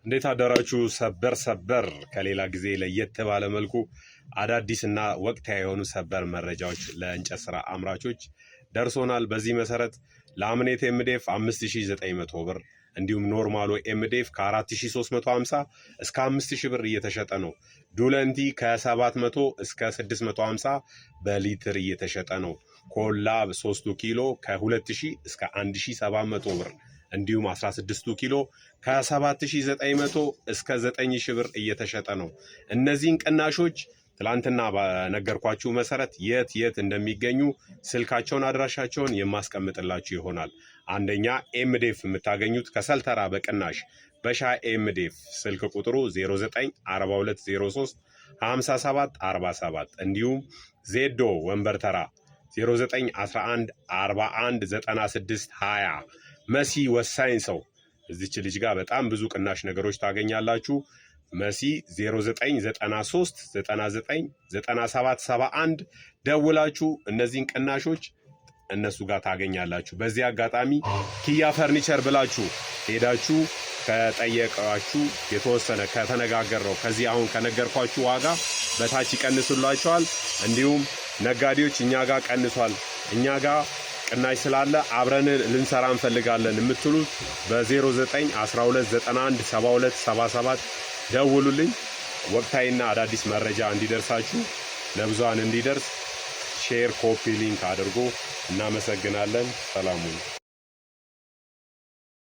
እንዴት አደራችሁ? ሰበር ከሌላ ጊዜ ለየት ባለ መልኩ አዳዲስና ወቅታዊ የሆኑ ሰበር መረጃዎች ለእንጨት ስራ አምራቾች ደርሶናል። በዚህ መሰረት ላምኔት ኤምዲኤፍ 5900 ብር እንዲሁም ኖርማሎ ኤምዲኤፍ ከ4350 እስከ 5000 ብር እየተሸጠ ነው። ዱለንቲ ከ700 እስከ 650 በሊትር እየተሸጠ ነው። ኮላብ 3 ኪሎ ከ2000 እስከ 1700 ብር እንዲሁም 16 ኪሎ ከ7900 እስከ 9000 ብር እየተሸጠ ነው። እነዚህን ቅናሾች ትላንትና በነገርኳችሁ መሰረት የት እንደሚገኙ ስልካቸውን አድራሻቸውን የማስቀምጥላችሁ ይሆናል። አንደኛ ኤምዲኤፍ የምታገኙት ከሰልተራ በቅናሽ በሻ ኤምዲኤፍ ስልክ ቁጥሩ 094203 5747 እንዲሁም ዜዶ ወንበርተራ 0911 41 96 20 መሲ ወሳኝ ሰው እዚች ልጅ ጋር በጣም ብዙ ቅናሽ ነገሮች ታገኛላችሁ። መሲ 0993 99 97 71 ደውላችሁ እነዚህን ቅናሾች እነሱ ጋር ታገኛላችሁ። በዚህ አጋጣሚ ኪያ ፈርኒቸር ብላችሁ ሄዳችሁ ከጠየቃችሁ የተወሰነ ከተነጋገረው ከዚህ አሁን ከነገርኳችሁ ዋጋ በታች ይቀንሱላችኋል። እንዲሁም ነጋዴዎች እኛ ጋር ቀንሷል፣ እኛ ጋር ቅናሽ ስላለ አብረን ልንሰራ እንፈልጋለን የምትሉት በ0912917277 ደውሉልኝ። ወቅታዊና አዳዲስ መረጃ እንዲደርሳችሁ ለብዙሃን እንዲደርስ ሼር፣ ኮፒ ሊንክ አድርጎ እናመሰግናለን። ሰላሙን